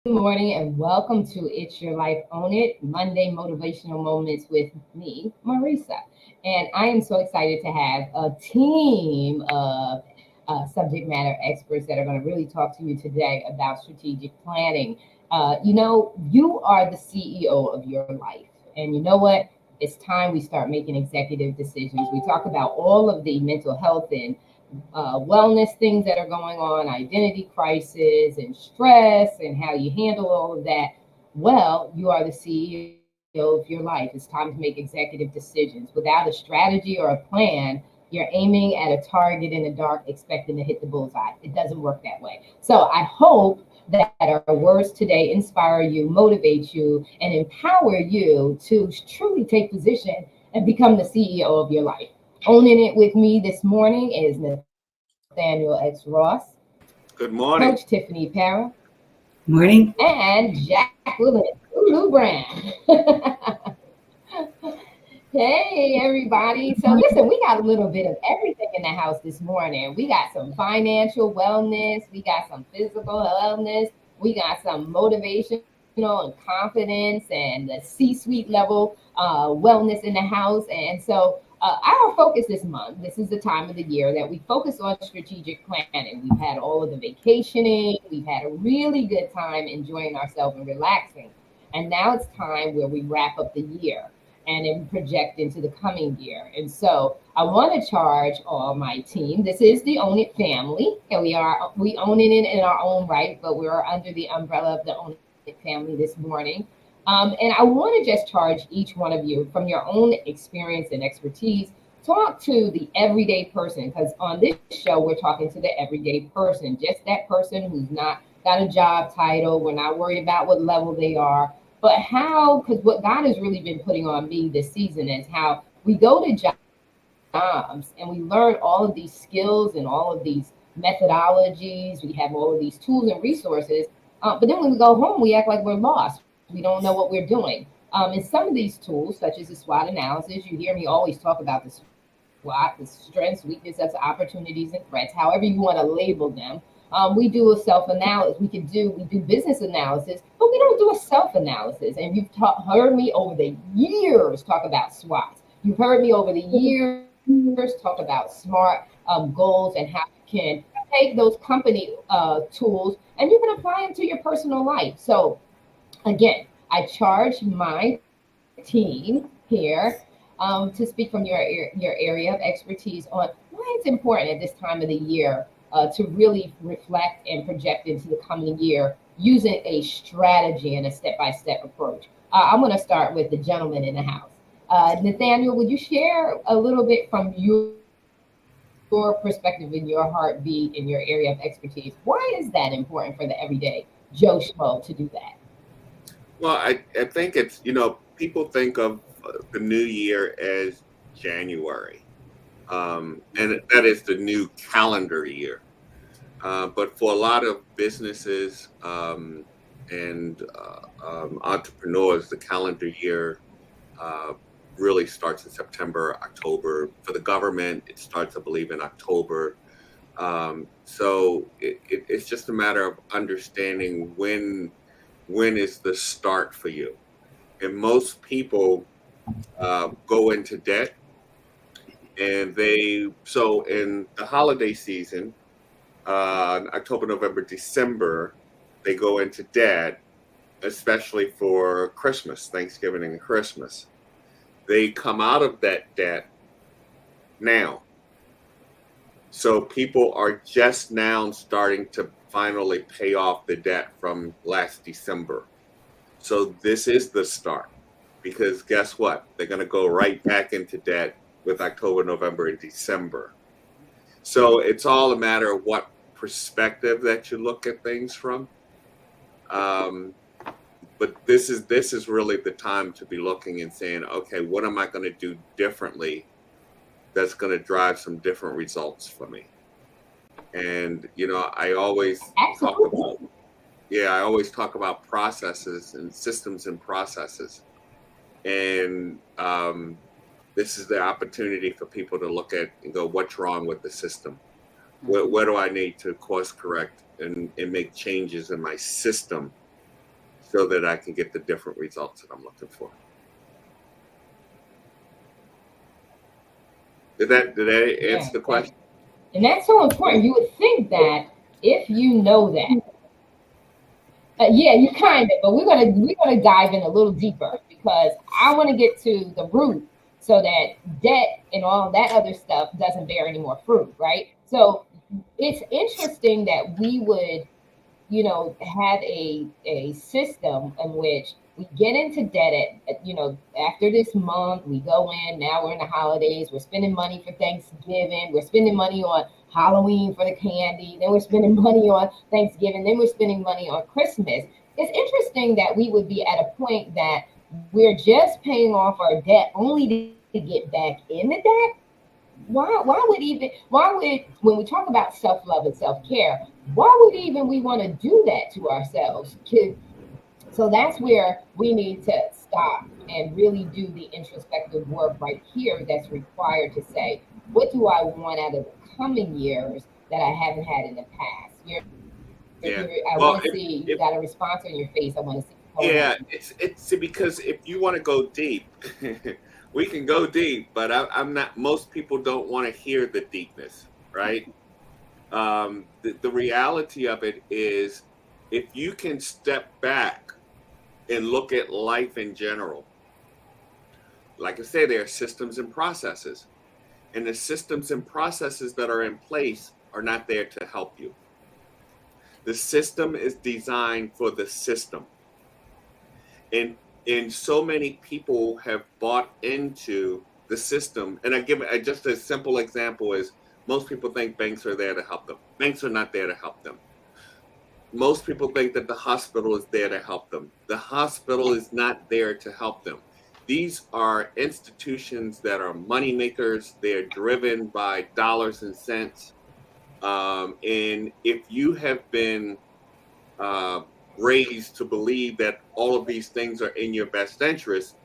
morning and welcome to It's Your Life Own It Monday Motivational Moments with me, Marissa. And I am so excited to have a team of subject matter experts that are going to really talk to you today about strategic planning. You are the CEO of your life. And you know what? It's time we start making executive decisions. We talk about all of the mental health and wellness things that are going on, identity crisis and stress, and how you handle all of that. Well, you are the CEO of your life. It's time to make executive decisions. Without a strategy or a plan, you're aiming at a target in the dark, expecting to hit the bullseye. It doesn't work that way. So I hope that our words today inspire you, motivate you, and empower you to truly take position and become the CEO of your life. Owning it with me this morning is Nathaniel X. Ross, Coach Good Tiffany morning. Parra, Morning. and Jacqueline Lulu Brand. Hey, everybody. So, listen, we got a little bit of everything in the house this morning. We got some financial wellness, we got some physical wellness, we got some motivational and confidence and the C-suite level wellness in the house. And so, our focus this month, this is the time of the year that we focus on strategic planning. We've had all of the vacationing, we've had a really good time enjoying ourselves and relaxing. And now it's time where we wrap up the year and then project into the coming year. And so I want to charge all my team. This is the Own It family, and we own it in our own right, but we're under the umbrella of the Own It family this morning. And I want to just charge each one of you from your own experience and expertise. Talk to the everyday person, because on this show we're talking to the everyday person, just that person who's not got a job title. We're not worried about what level they are, but how, because what God has really been putting on me this season is how we go to jobs and we learn all of these skills and all of these methodologies. We have all of these tools and resources. But then when we go home, we act like we're lost. We don't know what we're doing. And some of these tools, such as the SWOT analysis, you hear me always talk about the SWOT, the strengths, weaknesses, opportunities, and threats, however you want to label them. We do a self-analysis. We do business analysis, but we don't do a self-analysis. And you've heard me over the years talk about SWOTs. You've heard me over the years talk about smart goals and how you can take those company tools and you can apply them to your personal life. So again, I charge my team here to speak from your area of expertise on why it's important at this time of the year to really reflect and project into the coming year using a strategy and a step-by-step approach. I'm going to start with the gentleman in the house. Nathaniel, would you share a little bit from your perspective and your heartbeat in your area of expertise? Why is that important for the everyday Joe Schmo to do that? Well, I think people think of the new year as January, and that is the new calendar year. But for a lot of businesses and entrepreneurs, the calendar year uh, really starts in September, October. For the government, it starts, I believe, in October. So it's just a matter of understanding when is the start for you. And most people go into debt, and so in the holiday season, October, November, December, they go into debt, especially for Christmas, Thanksgiving, and Christmas. They come out of that debt now. So people are just now starting to finally pay off the debt from last December. So this is the start, because guess what? They're going to go right back into debt with October, November, and December. So it's all a matter of what perspective that you look at things from. Um, but this is really the time to be looking and saying, okay, what am I going to do differently that's going to drive some different results for me? And I always talk Absolutely. about yeah, I always talk about processes and systems and processes. And this is the opportunity for people to look at and go, what's wrong with the system? Where do I need to course correct and make changes in my system so that I can get the different results that I'm looking for. Did that answer the question? And that's so important. You would think that if you know that, yeah, you kind of, but we're gonna dive in a little deeper because I want to get to the root so that debt and all that other stuff doesn't bear any more fruit, right? So it's interesting that we would, have a system in which we get into debt after this month, we go in, now we're in the holidays, we're spending money for Thanksgiving, we're spending money on Halloween for the candy, then we're spending money on Thanksgiving, then we're spending money on Christmas. It's interesting that we would be at a point that we're just paying off our debt only to get back in the debt. Why would when we talk about self-love and self-care, why would even we want to do that to ourselves? So that's where we need to stop and really do the introspective work right here that's required to say, what do I want out of the coming years that I haven't had in the past? I want to see, you got a response on your face. I want to see. Yeah, it's because if you want to go deep, we can go deep, but I'm not. Most people don't want to hear the deepness, right? The reality of it is, if you can step back and look at life in general, like I say, there are systems and processes, and the systems and processes that are in place are not there to help you. The system is designed for the system. And so many people have bought into the system. And I give just a simple example is most people think banks are there to help them. Banks are not there to help them. Most people think that the hospital is there to help them. The hospital is not there to help them. These are institutions that are money makers. They're driven by dollars and cents. And if you have been raised to believe that all of these things are in your best interest,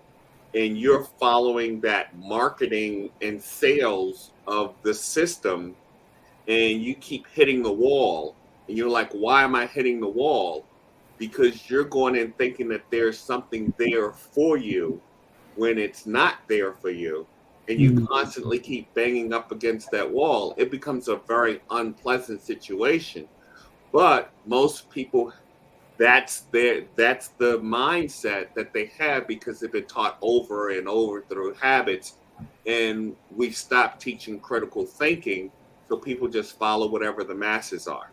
and you're following that marketing and sales of the system, and you keep hitting the wall, and you're like, why am I hitting the wall? Because you're going in thinking that there's something there for you when it's not there for you, and you constantly keep banging up against that wall. It becomes a very unpleasant situation. But most people, that's the mindset that they have because they've been taught over and over through habits, and we stopped teaching critical thinking, so people just follow whatever the masses are.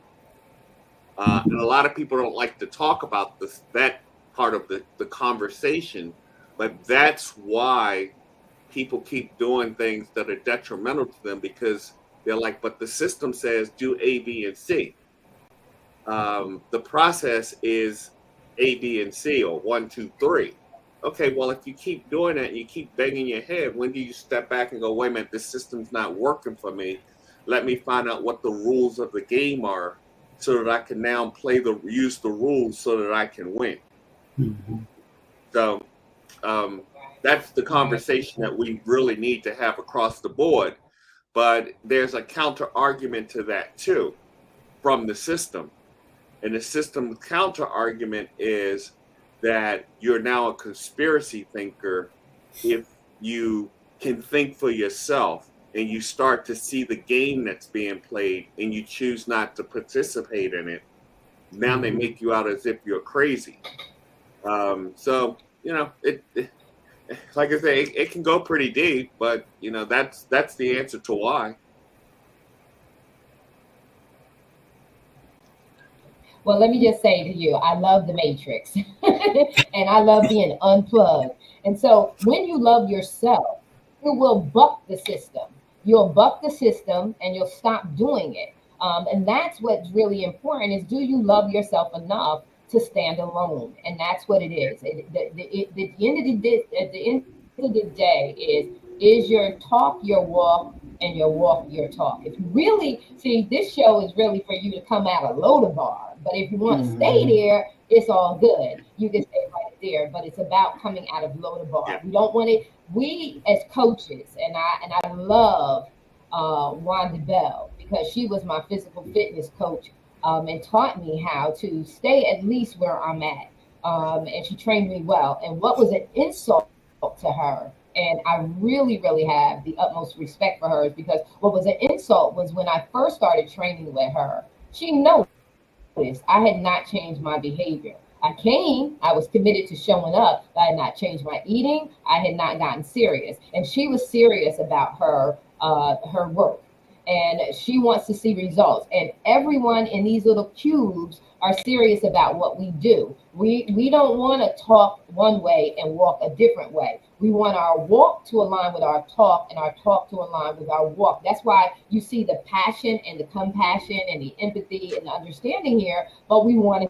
And a lot of people don't like to talk about that part of the conversation, but that's why people keep doing things that are detrimental to them, because they're like, but the system says do A, B, and C. The process is A, B, and C, or 1, 2, 3. Okay, well, if you keep doing that and you keep banging your head, when do you step back and go, wait a minute, this system's not working for me. Let me find out what the rules of the game are so that I can now use the rules so that I can win. Mm-hmm. So that's the conversation that we really need to have across the board. But there's a counter argument to that too from the system. And the system's counter argument is that you're now a conspiracy thinker if you can think for yourself and you start to see the game that's being played and you choose not to participate in it. Now they make you out as if you're crazy. So, it like I say, it can go pretty deep, but that's the answer to why. Well, let me just say to you, I love the Matrix and I love being unplugged. And so when you love yourself, you will buck the system. You'll buck the system and you'll stop doing it. And that's what's really important is, do you love yourself enough to stand alone? And that's what it is. At the end of the day is your talk your walk and your walk your talk. If you really see, this show is really for you to come out of Lodabar. But if you want to stay there, it's all good. You can stay right there. But it's about coming out of Lodabar. We don't want it. We as coaches, and I love Wanda Bell, because she was my physical fitness coach and taught me how to stay at least where I'm at. and she trained me well. And what was an insult to her, and I really, really have the utmost respect for her, is because what was an insult was when I first started training with her, she noticed I had not changed my behavior. I was committed to showing up, but I had not changed my eating. I had not gotten serious. And she was serious about her work. And she wants to see results. And everyone in these little cubes are serious about what we do. We don't want to talk one way and walk a different way. We want our walk to align with our talk and our talk to align with our walk. That's why you see the passion and the compassion and the empathy and the understanding here, but we want to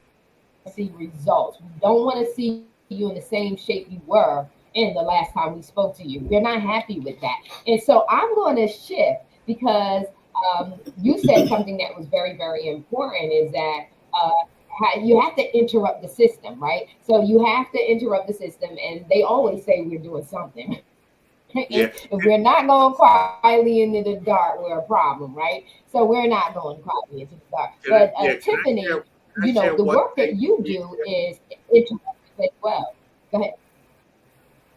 see results. We don't want to see you in the same shape you were in the last time we spoke to you. We're not happy with that. And so I'm going to shift because you said something that was very, very important, is that you have to interrupt the system, right? So you have to interrupt the system, and they always say we're doing something. Yeah. If we're not going quietly into the dark, we're a problem, right? So we're not going quietly into the dark. But Tiffany, the work that you do is interrupt as well. Go ahead.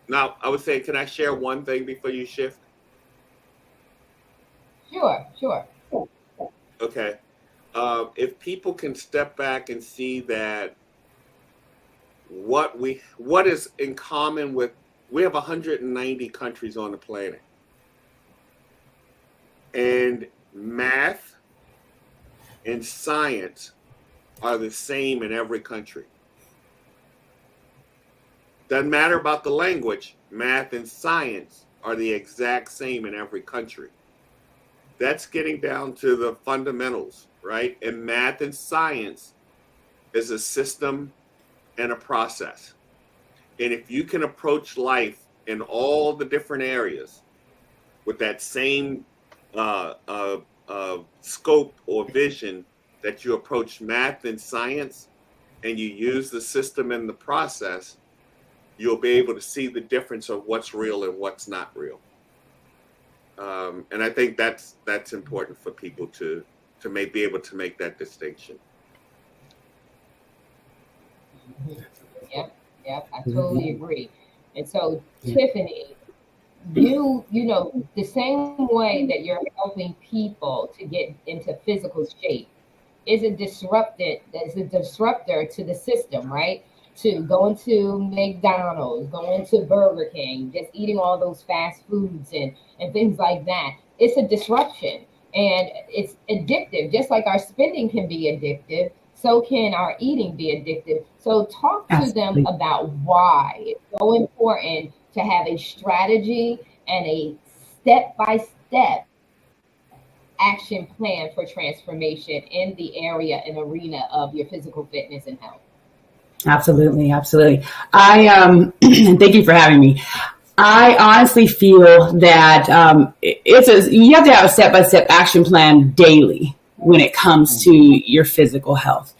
Now, I would say, can I share one thing before you shift? Sure. Okay. If people can step back and see that what is in common with, we have 190 countries on the planet, and math and science are the same in every country. Doesn't matter about the language, math and science are the exact same in every country. That's getting down to the fundamentals, right? And math and science is a system and a process. And if you can approach life in all the different areas with that same scope or vision that you approach math and science, and you use the system and the process, you'll be able to see the difference of what's real and what's not real. And I think that's important for people to be able to make that distinction. Yeah, I totally agree. And so, Tiffany, you know, the same way that you're helping people to get into physical shape is a disruptor to the system, right? To going to McDonald's, going to Burger King, just eating all those fast foods and things like that. It's a disruption, and it's addictive. Just like our spending can be addictive, so can our eating be addictive. So talk to them about why it's so important to have a strategy and a step-by-step action plan for transformation in the area and arena of your physical fitness and health. Absolutely. I thank you for having me. I honestly feel that you have to have a step-by-step action plan daily when it comes to your physical health.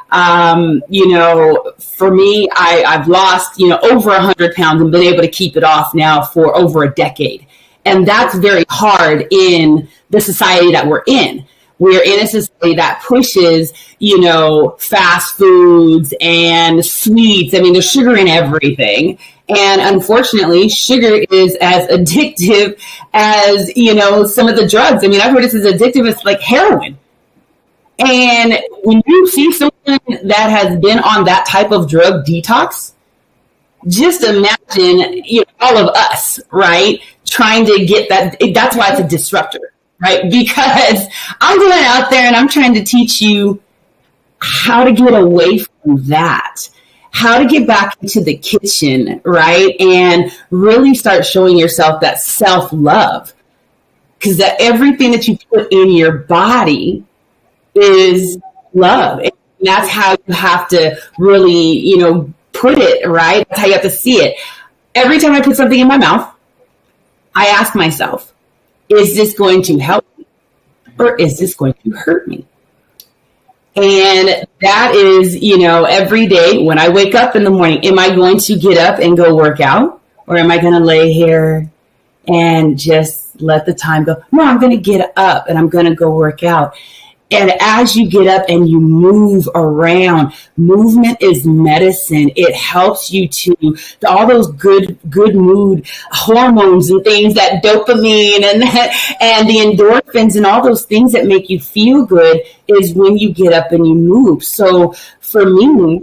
For me, I've lost, over 100 pounds and been able to keep it off now for over a decade. And that's very hard in the society that we're in. We're in a society that pushes, fast foods and sweets. I mean, there's sugar in everything. And unfortunately, sugar is as addictive as, some of the drugs. I mean, I've heard it's as addictive as like heroin. And when you see someone that has been on that type of drug detox, just imagine, all of us, right, trying to get that. That's why it's a disruptor, right? Because I'm going out there and I'm trying to teach you how to get away from that, how to get back into the kitchen, right? And really start showing yourself that self-love, because that everything that you put in your body is love. And that's how you have to really, put it, right? That's how you have to see it. Every time I put something in my mouth, I ask myself, is this going to help me or is this going to hurt me? And that is, every day when I wake up in the morning, am I going to get up and go work out, or am I going to lay here and just let the time go? No, I'm going to get up and I'm going to go work out. And as you get up and you move around, movement is medicine. It helps you to all those good mood hormones and things, that dopamine and the endorphins and all those things that make you feel good is when you get up and you move. So for me,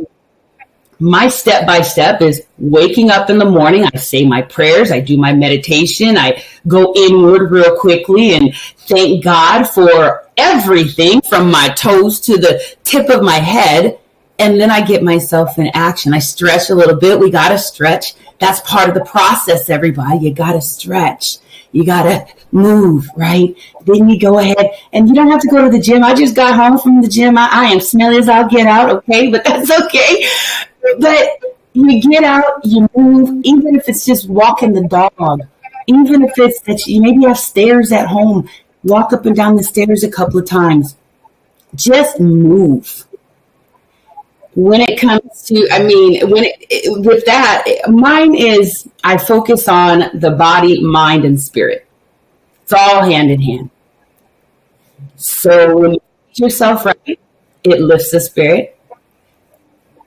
my step by step is waking up in the morning. I say my prayers. I do my meditation. I go inward real quickly and thank God for everything from my toes to the tip of my head. And then I get myself in action. I stretch a little bit. We got to stretch. That's part of the process, everybody. You got to stretch. You got to move, right? Then you go ahead and you don't have to go to the gym. I just got home from the gym. I am smelly as I'll get out. Okay. But that's okay. But you get out, you move, even if it's just walking the dog, even if it's that you maybe have stairs at home, walk up and down the stairs a couple of times. Just move. When it comes to, with that, mine is, I focus on the body, mind, and spirit. It's all hand in hand. So when you eat yourself right, it lifts the spirit.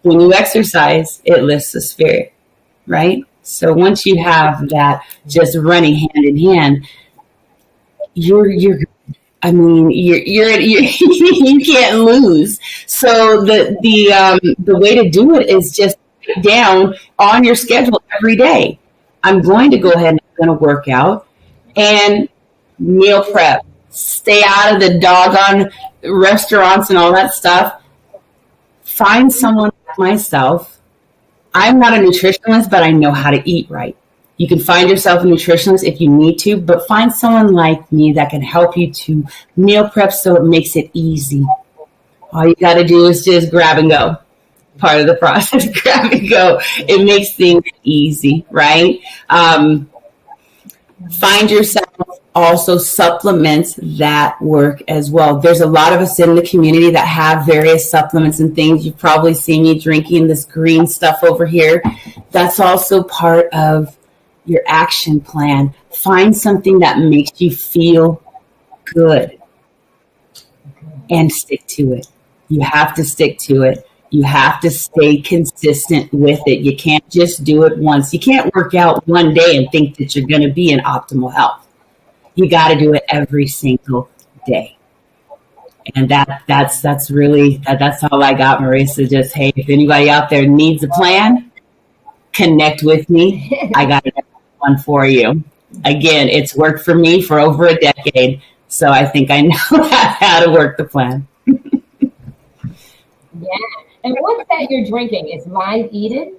When you exercise, it lifts the spirit, right? So once you have that just running hand in hand, you're you can't lose. So the way to do it is just down on your schedule every day. I'm going to go ahead and I'm going to work out and meal prep. Stay out of the doggone restaurants and all that stuff. Find someone like myself. I'm not a nutritionist, but I know how to eat right. You can find yourself a nutritionist if you need to, but find someone like me that can help you to meal prep so it makes it easy. All you got to do is just grab and go. Part of the process, grab and go. It makes things easy, right? Find yourself also supplements that work as well. There's a lot of us in the community that have various supplements and things. You've probably seen me drinking this green stuff over here. That's also part of your action plan. Find something that makes you feel good and stick to it. You have to stick to it. You have to stay consistent with it. You can't just do it once. You can't work out one day and think that you're going to be in optimal health. You got to do it every single day. And that's all I got, Marissa. Just, hey, if anybody out there needs a plan, connect with me. I got one for you. Again, it's worked for me for over a decade. So I think I know how to work the plan. Yeah. And what's that you're drinking? It's Live Eden?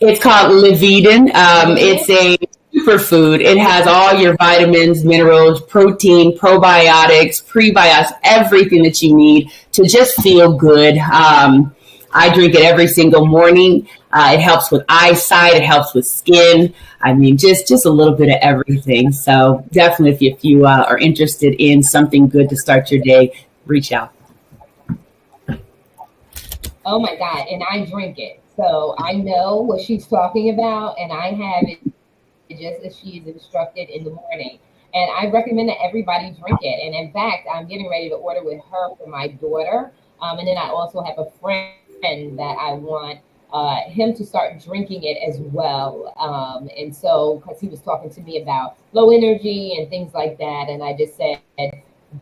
It's called Live Eden. It's a superfood. It has all your vitamins, minerals, protein, probiotics, prebiotics, everything that you need to just feel good. I drink it every single morning. It helps with eyesight. It helps with skin. I mean, just a little bit of everything. So definitely if you are interested in something good to start your day, reach out. Oh my God. And I drink it. So I know what she's talking about, and I have it just as she is instructed in the morning. And I recommend that everybody drink it. And in fact, I'm getting ready to order with her for my daughter. And then I also have a friend that I want him to start drinking it as well. And so, because he was talking to me about low energy and things like that. And I just said,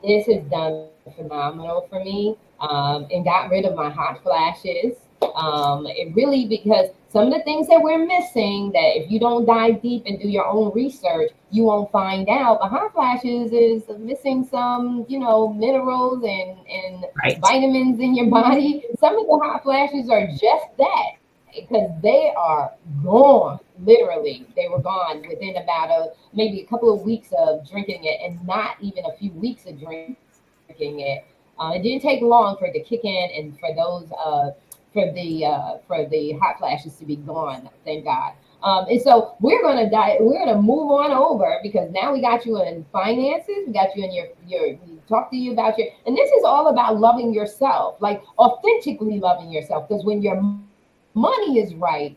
this has done phenomenal for me. And got rid of my hot flashes. It really, because some of the things that we're missing, that if you don't dive deep and do your own research, you won't find out. But hot flashes is missing some, minerals and right. vitamins in your body. Some of the hot flashes are just that, because they are gone. Literally, they were gone within about maybe a couple of weeks of drinking it, and not even a few weeks of drinking it. It didn't take long for it to kick in, and for those for the hot flashes to be gone. Thank God. And so we're gonna move on over, because now we got you in finances. We got you in we talk to you about and this is all about loving yourself, like authentically loving yourself. Because when your money is right,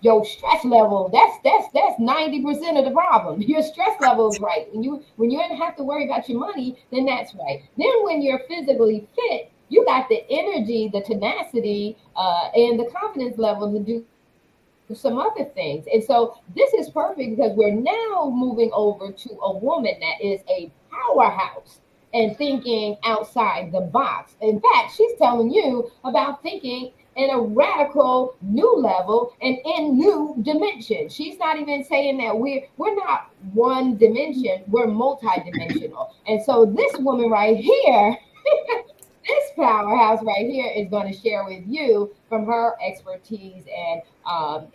your stress level, that's 90% of the problem. Your stress level is right. When you don't have to worry about your money, then that's right. Then when you're physically fit, you got the energy, the tenacity, and the confidence level to do some other things. And so this is perfect because we're now moving over to a woman that is a powerhouse and thinking outside the box. In fact, she's telling you about thinking in a radical new level and in new dimensions. She's not even saying that we're not one dimension, we're multidimensional. And so this woman right here, this powerhouse right here is going to share with you from her expertise and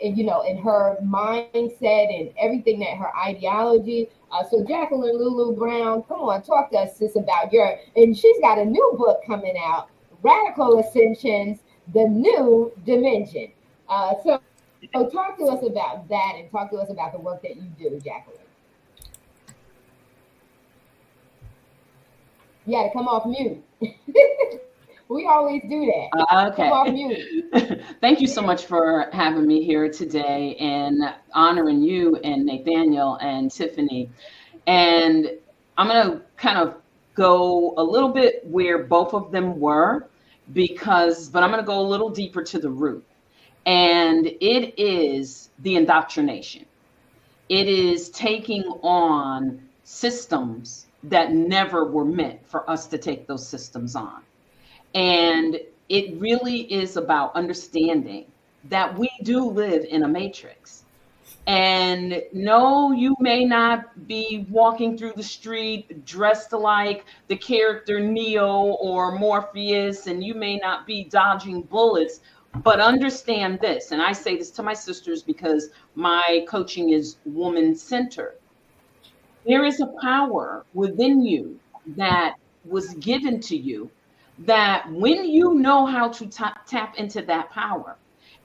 in her mindset and everything that her ideology. So Jacqueline Lulu Brown, come on, talk to us sis about your, and she's got a new book coming out, Radical Ascensions, The New Dimension. So talk to us about that and talk to us about the work that you do, Jacqueline. You got to come off mute. We always do that. Come off Okay. mute. Thank you so much for having me here today and honoring you and Nathaniel and Tiffany. And I'm going to kind of go a little bit where both of them were but I'm going to go a little deeper to the root. And it is the indoctrination. It is taking on systems that never were meant for us to take those systems on. And it really is about understanding that we do live in a matrix. And no, you may not be walking through the street dressed like the character Neo or Morpheus, and you may not be dodging bullets, but understand this. And I say this to my sisters because my coaching is woman-centered. There is a power within you that was given to you that when you know how to tap into that power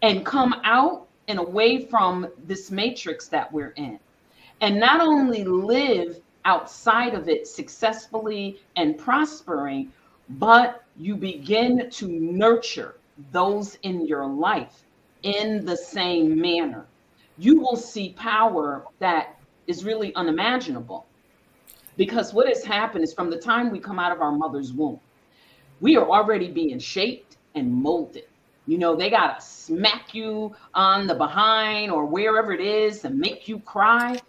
and come out and away from this matrix that we're in, and not only live outside of it successfully and prospering, but you begin to nurture those in your life in the same manner, you will see power that is really unimaginable. Because what has happened is from the time we come out of our mother's womb, we are already being shaped and molded. You know, they got to smack you on the behind or wherever it is and make you cry.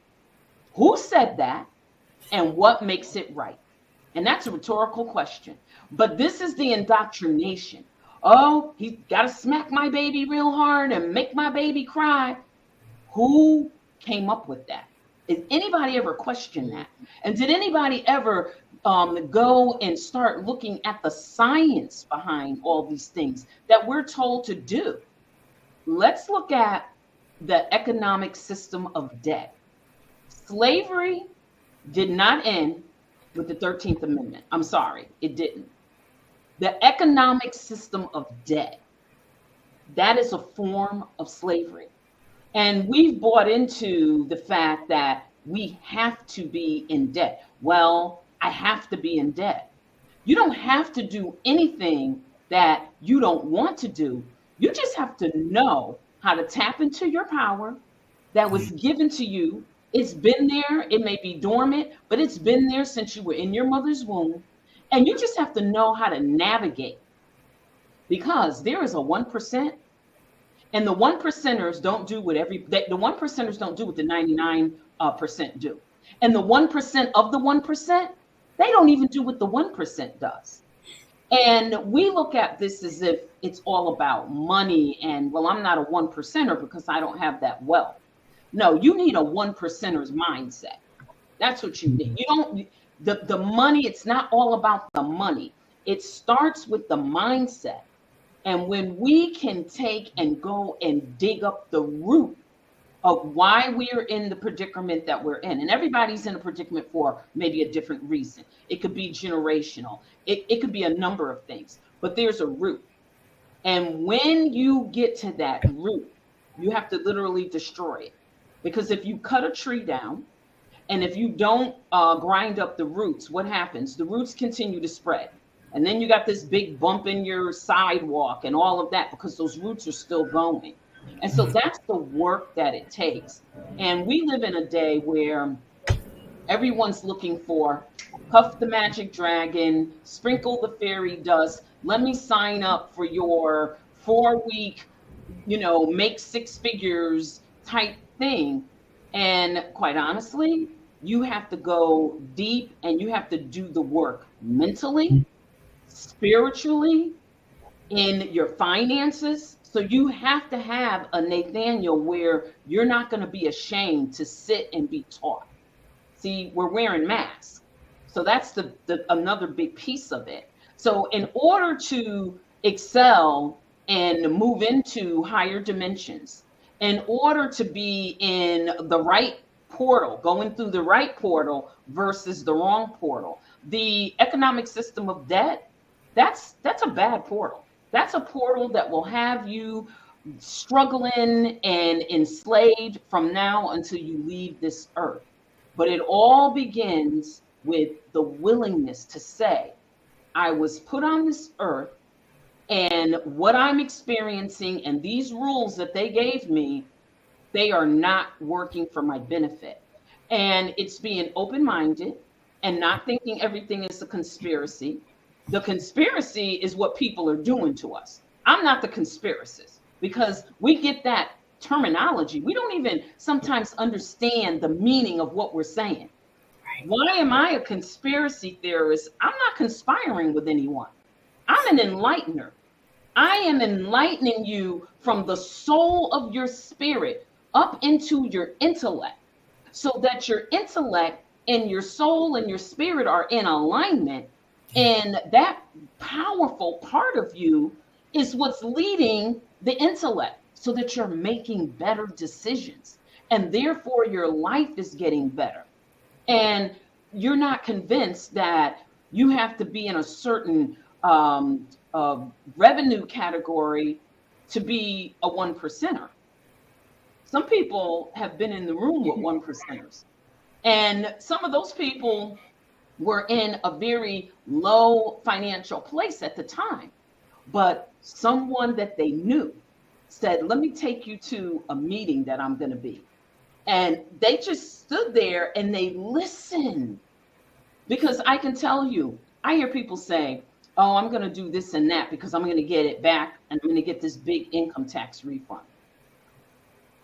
Who said that? And what makes it right? And that's a rhetorical question. But this is the indoctrination. Oh, he's got to smack my baby real hard and make my baby cry. Who came up with that? Did anybody ever question that? And did anybody ever go and start looking at the science behind all these things that we're told to do? Let's look at the economic system of debt. Slavery did not end with the 13th Amendment. I'm sorry, it didn't. The economic system of debt, that is a form of slavery. And we've bought into the fact that we have to be in debt. Well, I have to be in debt. You don't have to do anything that you don't want to do. You just have to know how to tap into your power that was given to you. It's been there. It may be dormant, but it's been there since you were in your mother's womb. And you just have to know how to navigate, because there is a 1%. And the 1%ers don't do what the 1%ers don't do what the 99% do. And the 1% of the 1%, they don't even do what the 1% does. And we look at this as if it's all about money and, well, I'm not a 1%er because I don't have that wealth. No, you need a 1%er's mindset. That's what you need. You don't, the money, it's not all about the money. It starts with the mindset. And when we can take and go and dig up the root of why we are in the predicament that we're in, and everybody's in a predicament for maybe a different reason. It could be generational. It could be a number of things, but there's a root. And when you get to that root, you have to literally destroy it. Because if you cut a tree down and if you don't grind up the roots, what happens? The roots continue to spread. And then you got this big bump in your sidewalk and all of that because those roots are still going. And so that's the work that it takes. And we live in a day where everyone's looking for puff the magic dragon, sprinkle the fairy dust. Let me sign up for your 4 week, make six figures type thing. And quite honestly, you have to go deep and you have to do the work mentally, spiritually, in your finances. So you have to have a Nathaniel where you're not going to be ashamed to sit and be taught. See, we're wearing masks. So that's the another big piece of it. So in order to excel and move into higher dimensions, in order to be in the right portal, going through the right portal versus the wrong portal, the economic system of debt, that's a bad portal. That's a portal that will have you struggling and enslaved from now until you leave this earth. But it all begins with the willingness to say, I was put on this earth, and what I'm experiencing and these rules that they gave me, they are not working for my benefit. And it's being open-minded and not thinking everything is a conspiracy. The conspiracy is what people are doing to us. I'm not the conspiracist, because we get that terminology. We don't even sometimes understand the meaning of what we're saying. Why am I a conspiracy theorist? I'm not conspiring with anyone. I'm an enlightener. I am enlightening you from the soul of your spirit up into your intellect, so that your intellect and your soul and your spirit are in alignment. And that powerful part of you is what's leading the intellect, so that you're making better decisions. And therefore, your life is getting better. And you're not convinced that you have to be in a certain revenue category to be a one percenter. Some people have been in the room with one percenters. And some of those people were in a very low financial place at the time. But someone that they knew said, let me take you to a meeting that I'm going to be. And they just stood there and they listened. Because I can tell you, I hear people say, oh, I'm going to do this and that because I'm going to get it back and I'm going to get this big income tax refund.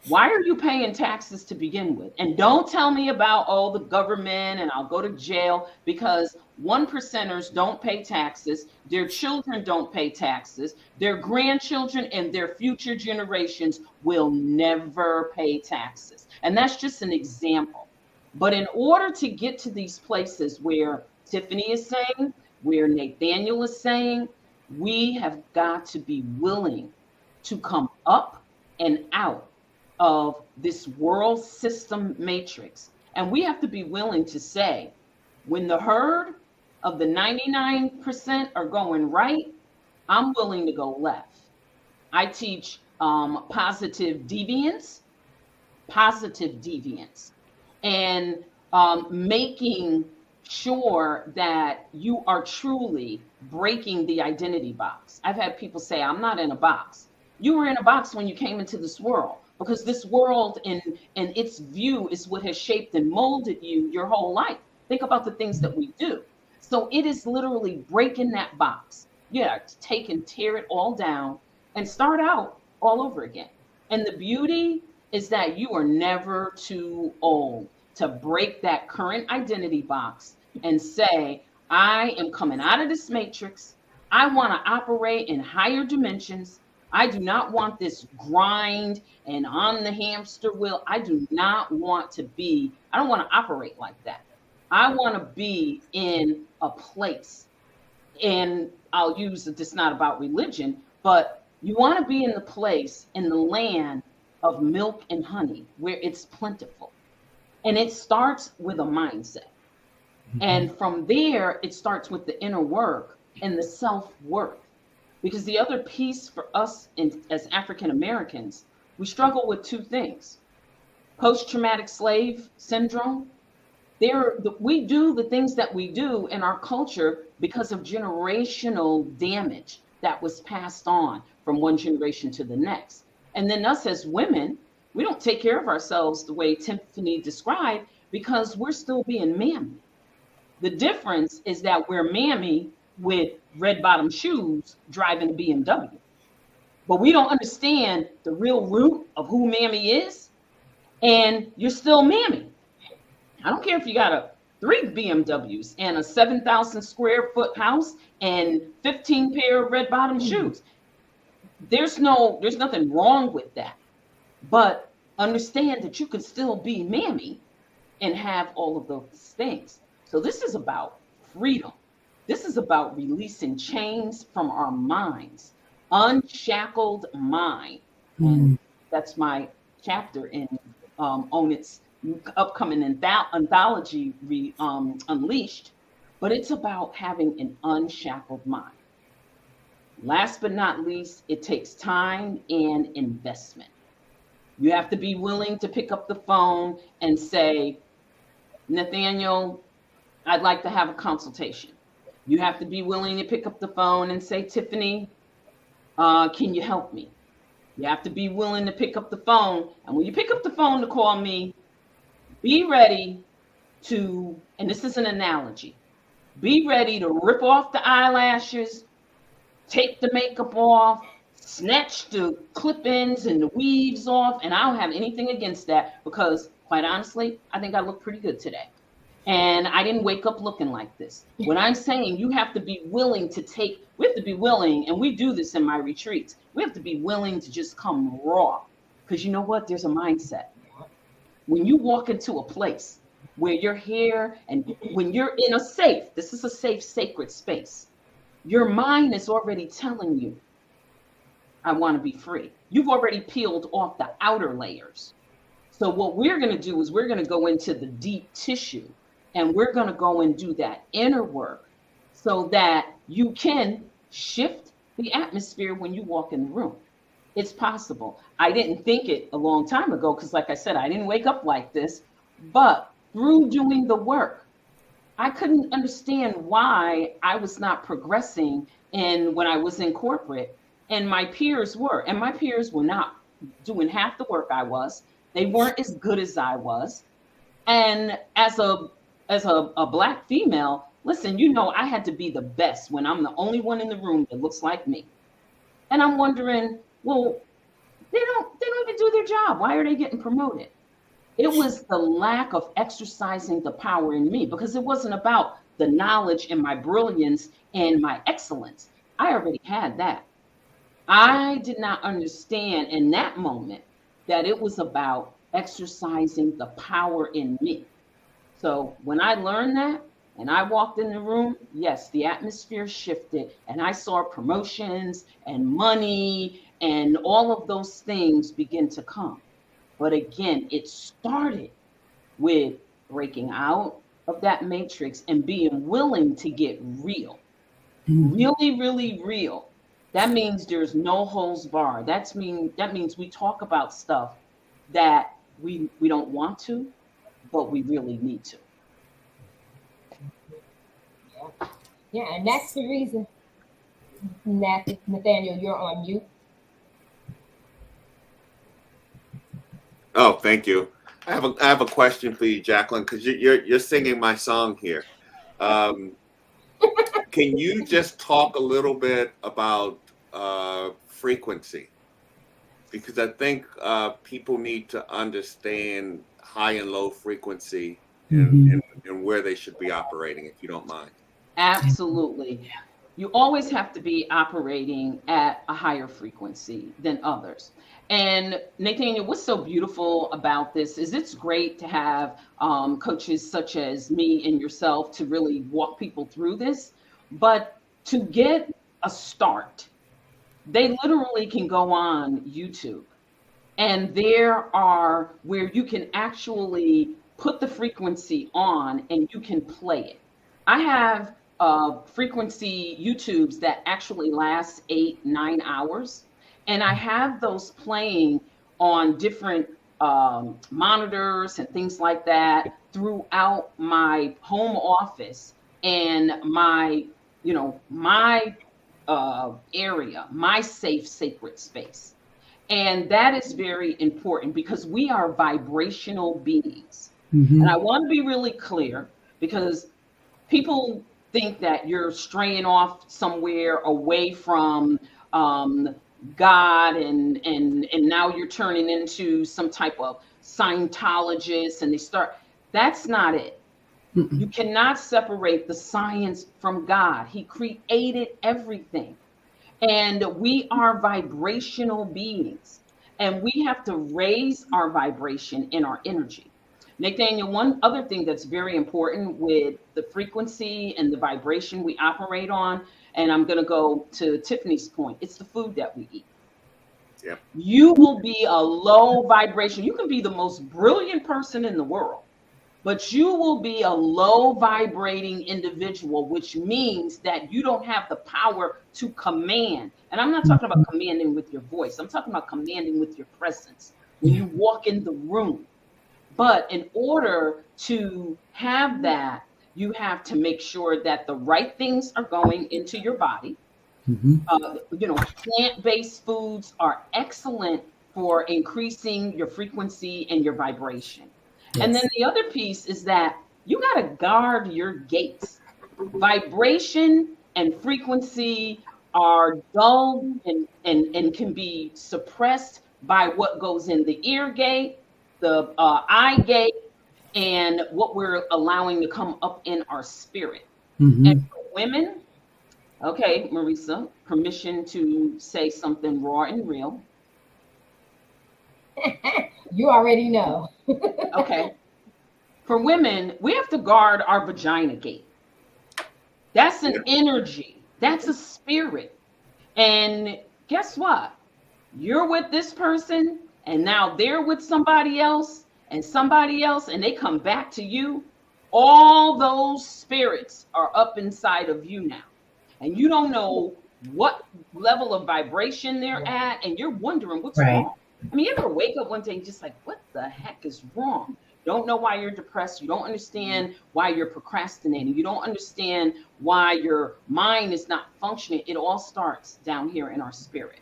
Why are you paying taxes to begin with? And don't tell me about, oh, the government and I'll go to jail, because one percenters don't pay taxes. Their children don't pay taxes. Their grandchildren and their future generations will never pay taxes. And that's just an example. But in order to get to these places where Tiffany is saying, where Nathaniel is saying, we have got to be willing to come up and out of this world system matrix. And we have to be willing to say, when the herd of the 99% are going right, I'm willing to go left. I teach positive deviance, and making sure that you are truly breaking the identity box. I've had people say, I'm not in a box. You were in a box when you came into this world, because this world and its view is what has shaped and molded you your whole life. Think about the things that we do. So it is literally breaking that box. Yeah, tear it all down and start out all over again. And the beauty is that you are never too old to break that current identity box and say, I am coming out of this matrix. I want to operate in higher dimensions. I do not want this grind and on the hamster wheel. I don't want to operate like that. I want to be in a place, and I'll use this, not about religion, but you want to be in the place, in the land of milk and honey, where it's plentiful. And it starts with a mindset. And from there, it starts with the inner work and the self-worth. Because the other piece for us as African Americans, we struggle with two things. Post-traumatic slave syndrome. We do the things that we do in our culture because of generational damage that was passed on from one generation to the next. And then us as women, we don't take care of ourselves the way Tiffany described because we're still being mammy. The difference is that we're mammy with red bottom shoes driving a BMW. But we don't understand the real root of who mammy is. And you're still mammy. I don't care if you got a 3 BMWs and a 7,000 square foot house and 15 pair of red bottom shoes. There's nothing wrong with that. But understand that you can still be mammy and have all of those things. So this is about freedom. This is about releasing chains from our minds, unshackled mind. And that's my chapter in on its upcoming anthology, Unleashed. But it's about having an unshackled mind. Last but not least, it takes time and investment. You have to be willing to pick up the phone and say, Nathaniel, I'd like to have a consultation. You have to be willing to pick up the phone and say, Tiffany, can you help me? You have to be willing to pick up the phone. And when you pick up the phone to call me, be ready to, and this is an analogy, be ready to rip off the eyelashes, take the makeup off, snatch the clip-ins and the weaves off. And I don't have anything against that because, quite honestly, I think I look pretty good today. And I didn't wake up looking like this. When I'm saying you have to be willing to we have to be willing, and we do this in my retreats, we have to be willing to just come raw. Because you know what? There's a mindset. When you walk into a place where you're here and when you're in this is a safe, sacred space, your mind is already telling you, I want to be free. You've already peeled off the outer layers. So what we're going to do is we're going to go into the deep tissue and we're going to go and do that inner work so that you can shift the atmosphere when you walk in the room. It's possible. I didn't think it a long time ago because, like I said, I didn't wake up like this. But through doing the work, I couldn't understand why I was not progressing when I was in corporate, and my peers were. And my peers were not doing half the work I was. They weren't as good as I was. And as a Black female, listen, I had to be the best when I'm the only one in the room that looks like me. And I'm wondering, well, they don't even do their job. Why are they getting promoted? It was the lack of exercising the power in me, because it wasn't about the knowledge and my brilliance and my excellence. I already had that. I did not understand in that moment that it was about exercising the power in me. So when I learned that and I walked in the room, yes, the atmosphere shifted and I saw promotions and money and all of those things begin to come. But again, it started with breaking out of that matrix and being willing to get real. Really, really real. That means there's no holds barred. That means we talk about stuff that we don't want to, but we really need to. Yeah, and that's the reason, Nathaniel, you're on mute. Oh, thank you. I have a question for you, Jacqueline, because you're singing my song here. Can you just talk a little bit about frequency? Because I think people need to understand high and low frequency and where they should be operating, if you don't mind. Absolutely. You always have to be operating at a higher frequency than others. And Nathaniel, what's so beautiful about this is it's great to have coaches such as me and yourself to really walk people through this. But to get a start, they literally can go on YouTube. And there are where you can actually put the frequency on and you can play it. I have frequency YouTubes that actually last 8-9 hours. And I have those playing on different monitors and things like that throughout my home office and my area, my safe, sacred space. And that is very important because we are vibrational beings. Mm-hmm. And I want to be really clear because people think that you're straying off somewhere away from God, and now you're turning into some type of Scientologist, and they start. That's not it. Mm-mm. You cannot separate the science from God. He created everything. And we are vibrational beings, and we have to raise our vibration in our energy. Nathaniel, one other thing that's very important with the frequency and the vibration we operate on, and I'm going to go to Tiffany's point, it's the food that we eat. Yep. You will be a low vibration. You can be the most brilliant person in the world, but you will be a low vibrating individual, which means that you don't have the power to command. And I'm not talking about commanding with your voice. I'm talking about commanding with your presence when you walk in the room. But in order to have that, you have to make sure that the right things are going into your body. Mm-hmm. Plant-based foods are excellent for increasing your frequency and your vibration. And then Yes. the other piece is that you got to guard your gates. Vibration and frequency are dull and can be suppressed by what goes in the ear gate, the eye gate, and what we're allowing to come up in our spirit. Mm-hmm. And for women, okay, Marissa, permission to say something raw and real. You already know. Okay. For women, we have to guard our vagina gate. That's an energy. That's a spirit. And guess what? You're with this person, and now they're with somebody else, and they come back to you. All those spirits are up inside of you now. And you don't know what level of vibration they're at, and you're wondering what's Right. wrong. I mean, you ever wake up one day and just like, what the heck is wrong? You don't know why you're depressed. You don't understand why you're procrastinating. You don't understand why your mind is not functioning. It all starts down here in our spirit.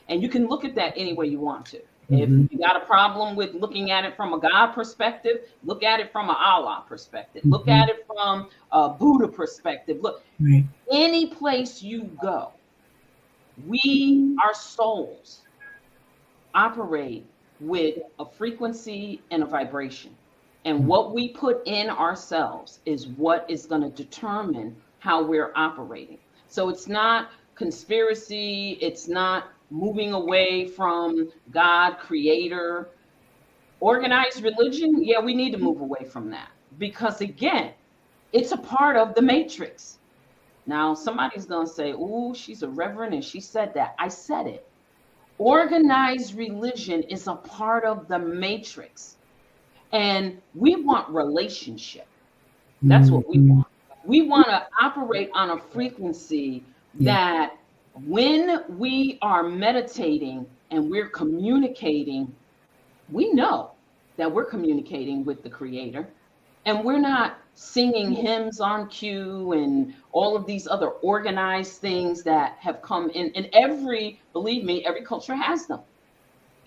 And you can look at that any way you want to. If you got a problem with looking at it from a God perspective, look at it from an Allah perspective. Look at it from a Buddha perspective. Look, Right. any place you go, we, our souls, operate with a frequency and a vibration. And what we put in ourselves is what is going to determine how we're operating. So it's not conspiracy, it's not moving away from God, creator. Organized religion, yeah, we need to move away from that. Because again, it's a part of the matrix. Now, somebody's going to say, "Ooh, she's a reverend and she said that." I said it. Organized religion is a part of the matrix. And we want relationship. That's what we want. We want to operate on a frequency that when we are meditating and we're communicating, we know that we're communicating with the creator. And we're not singing hymns on cue and all of these other organized things that have come in. And believe me, every culture has them.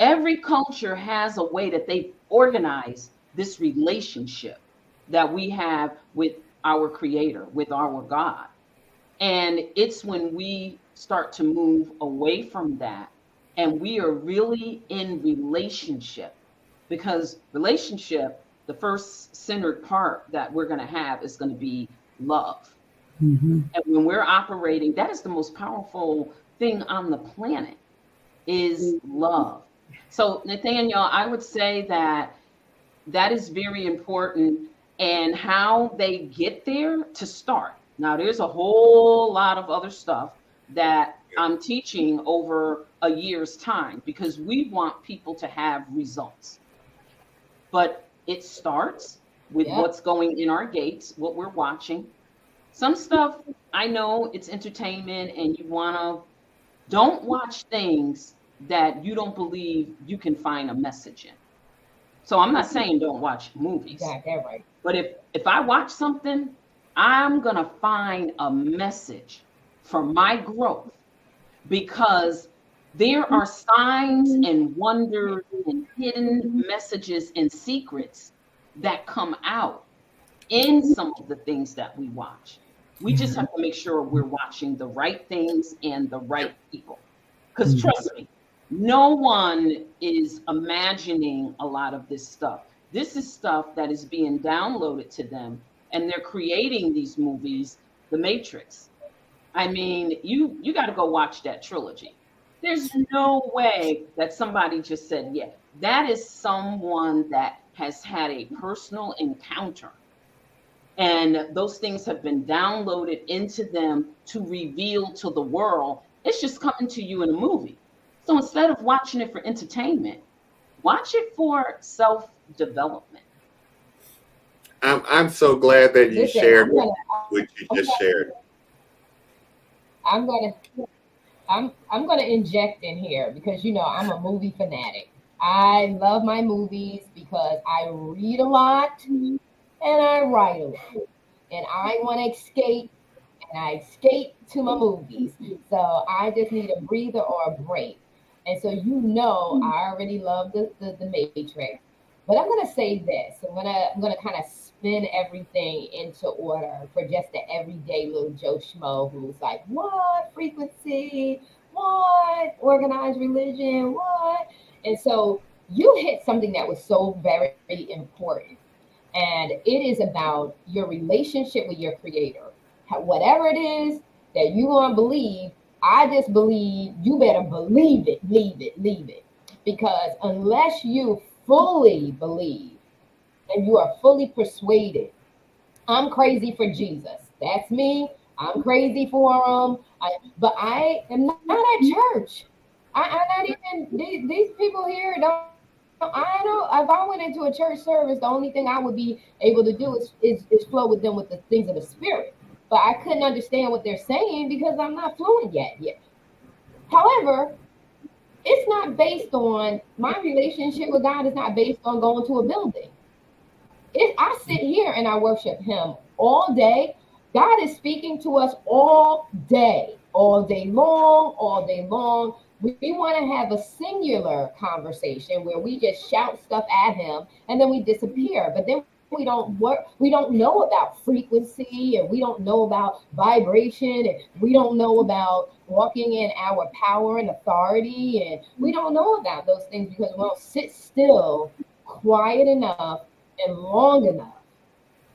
Every culture has a way that they organize this relationship that we have with our creator, with our God. And it's when we start to move away from that and we are really in relationship, because relationship, the first centered part that we're going to have is going to be love. And when we're operating, that is the most powerful thing on the planet, is love. So Nathaniel, I would say that is very important, and how they get there to start. Now, there's a whole lot of other stuff that I'm teaching over a year's time because we want people to have results. But it starts with what's going in our gates, what we're watching. Some stuff, I know it's entertainment and you don't watch things that you don't believe you can find a message in. So I'm not saying don't watch movies. Got that right. But if I watch something, I'm going to find a message for my growth, because There are signs and wonders and hidden messages and secrets that come out in some of the things that we watch. We just have to make sure we're watching the right things and the right people. Because trust me, no one is imagining a lot of this stuff. This is stuff that is being downloaded to them, and they're creating these movies, The Matrix. I mean, you got to go watch that trilogy. There's no way that somebody just said, yeah, that is someone that has had a personal encounter. And those things have been downloaded into them to reveal to the world. It's just coming to you in a movie. So instead of watching it for entertainment, watch it for self development. I'm so glad that you Listen, shared what you just shared. I'm gonna I'm gonna inject in here because I'm a movie fanatic. I love my movies because I read a lot and I write a lot, and I want to escape, and I escape to my movies. So I just need a breather or a break. And so I already love the Matrix. But I'm gonna say this. I'm gonna kind of spin everything into order for just the everyday little Joe Schmo who's like, what frequency? What organized religion? What? And so you hit something that was so very important. And it is about your relationship with your creator. Whatever it is that you want to believe, I just believe you better believe it, leave it, leave it. Because unless you fully believe and you are fully persuaded, I'm crazy for Jesus. That's me. I'm crazy for him. But I am not at church. I'm not even, these people here don't. I know if I went into a church service, the only thing I would be able to do is flow with them with the things of the spirit. But I couldn't understand what they're saying because I'm not fluent yet. However, it's not based on my relationship with God is not based on going to a building. I sit here and I worship him all day. God is speaking to us all day long, all day long. We want to have a singular conversation where we just shout stuff at him and then we disappear. But then we don't know about frequency, and we don't know about vibration, and we don't know about walking in our power and authority, and we don't know about those things because we don't sit still quiet enough and long enough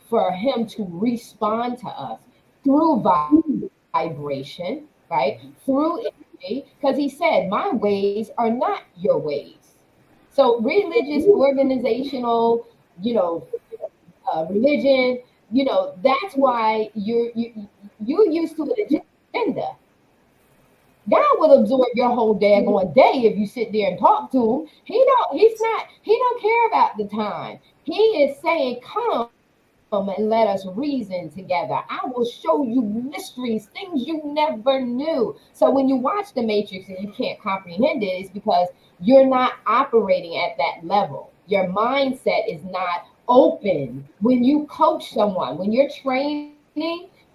for him to respond to us through vibration, right? Through energy, because he said, my ways are not your ways. So religious, organizational, religion, that's why you're used to an agenda. God will absorb your whole daggone day if you sit there and talk to him. He don't care about the time. He is saying, come and let us reason together. I will show you mysteries, things you never knew. So when you watch The Matrix and you can't comprehend it, it's because you're not operating at that level. Your mindset is not open. When you coach someone, when you're training,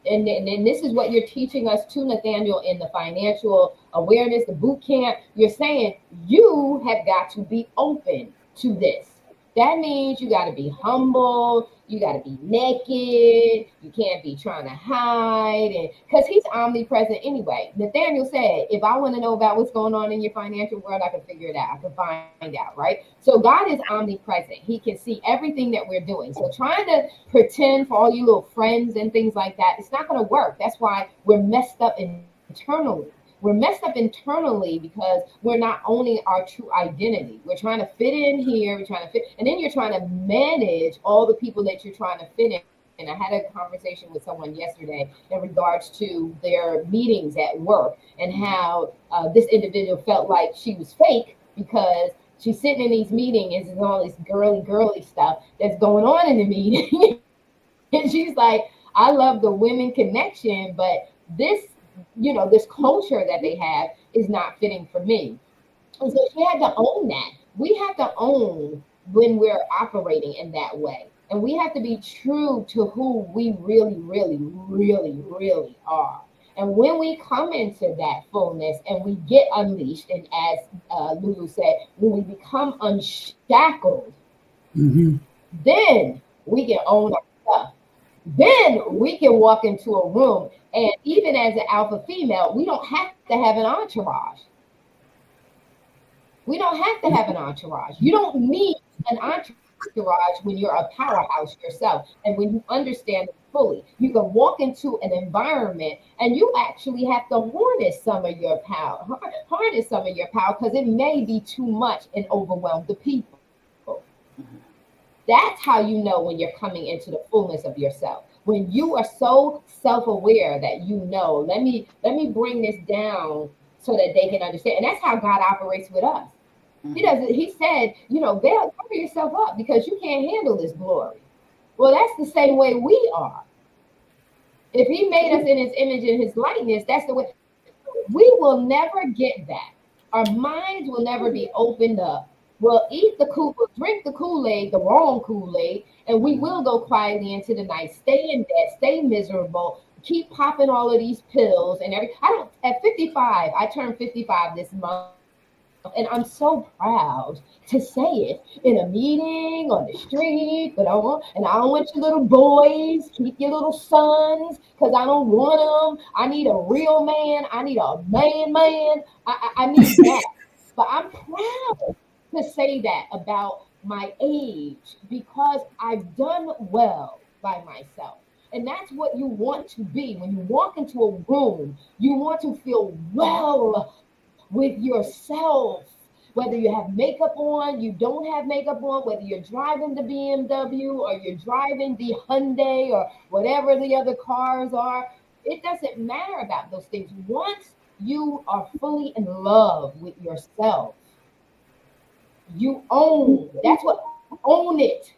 and this is what you're teaching us too, Nathaniel, in the financial awareness, the boot camp, you're saying you have got to be open to this. That means you got to be humble. You got to be naked. You can't be trying to hide. And because he's omnipresent anyway. Nathaniel said, if I want to know about what's going on in your financial world, I can figure it out. I can find out, right? So God is omnipresent. He can see everything that we're doing. So trying to pretend for all you little friends and things like that, it's not going to work. That's why we're messed up internally. We're messed up internally because we're not owning our true identity. We're trying to fit in here, we're trying to fit, and then you're trying to manage all the people that you're trying to fit in. And I had a conversation with someone yesterday in regards to their meetings at work and how this individual felt like she was fake because she's sitting in these meetings and all this girly stuff that's going on in the meeting. And she's like, I love the women connection, but this culture that they have is not fitting for me. And so she had to own that. We have to own when we're operating in that way. And we have to be true to who we really, really, really, really are. And when we come into that fullness and we get unleashed, and as Lulu said, when we become unshackled, then we can own our stuff. Then we can walk into a room, and even as an alpha female, we don't have to have an entourage. We don't have to have an entourage. You don't need an entourage when you're a powerhouse yourself. And when you understand it fully, you can walk into an environment and you actually have to harness some of your power, because it may be too much and overwhelm the people. That's how you know when you're coming into the fullness of yourself. When you are so self-aware that you know, let me bring this down so that they can understand. And that's how God operates with us. He doesn't. He said, cover yourself up because you can't handle this glory. Well, that's the same way we are. If he made us in his image and his likeness, that's the way. We will never get that. Our minds will never be opened up. We'll drink the Kool-Aid, the wrong Kool-Aid, and we will go quietly into the night, stay in debt, stay miserable, keep popping all of these pills and at 55, I turned 55 this month. And I'm so proud to say it in a meeting on the street, but I don't want your little boys, keep your little sons, because I don't want them. I need a real man. I need a man. I need that. But I'm proud to say that about my age because I've done well by myself. And that's what you want to be. When you walk into a room, you want to feel well with yourself, whether you have makeup on, you don't have makeup on, whether you're driving the BMW or you're driving the Hyundai or whatever the other cars are. It doesn't matter about those things. Once you are fully in love with yourself, you own. That's what own it.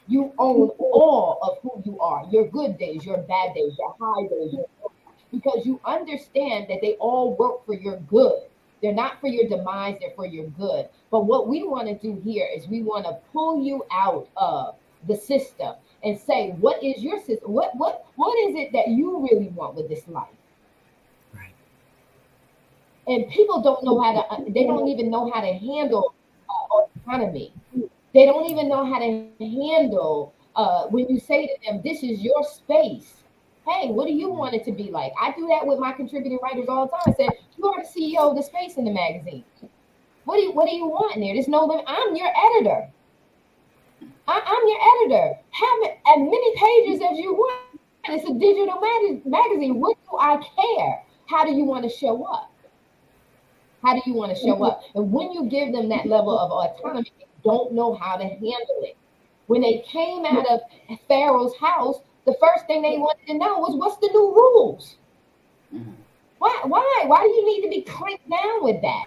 You own all of who you are, your good days, your bad days, your high days, because you understand that they all work for your good. They're not for your demise, they're for your good. But what we want to do here is we want to pull you out of the system and say, what is your system? What is it that you really want with this life? Right. And people don't know they don't even know how to handle autonomy. They don't even know how to handle when you say to them, this is your space. Hey, what do you want it to be like? I do that with my contributing writers all the time. I said, you are the CEO of the space in the magazine. What do you want in there? There's no limit. I'm your editor. I'm your editor. Have as many pages as you want. It's a digital magazine. What do I care? How do you want to show up? How do you want to show up? And when you give them that level of autonomy, they don't know how to handle it. When they came out of Pharaoh's house, the first thing they wanted to know was, what's the new rules? Why do you need to be clamped down with that?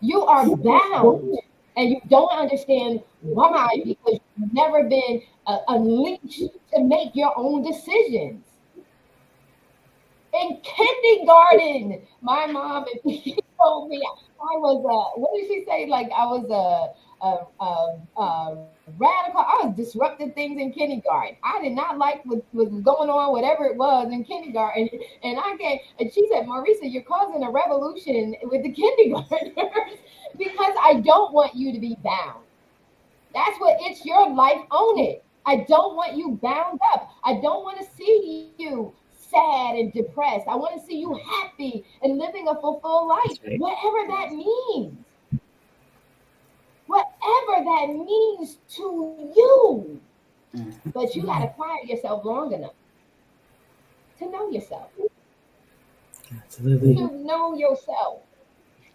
You are bound, and you don't understand why, because you've never been unleashed to make your own decisions. In kindergarten, my mom told me I was what did she say? Like I was a radical. I was disrupting things in kindergarten. I did not like what was going on, whatever it was in kindergarten. And she said, Marissa, you're causing a revolution with the kindergartners because I don't want you to be bound. That's what it's your life. Own it. I don't want you bound up. I don't want to see you sad and depressed. I want to see you happy and living a fulfilled life, whatever that means. Whatever that means to you. But you got to quiet yourself long enough to know yourself. Absolutely. To know yourself.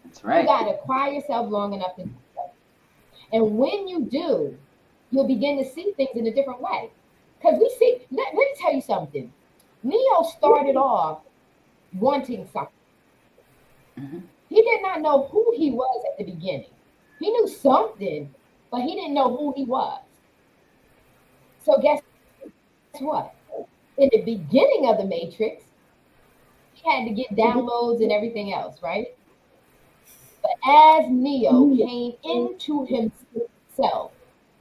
That's right. You got to quiet yourself long enough to know yourself. And when you do, you'll begin to see things in a different way. Because let me tell you something. Neo started off wanting something. He did not know who he was at the beginning. He knew something, but he didn't know who he was. So guess what? In the beginning of the Matrix, he had to get downloads and everything else, right? But as Neo came into himself,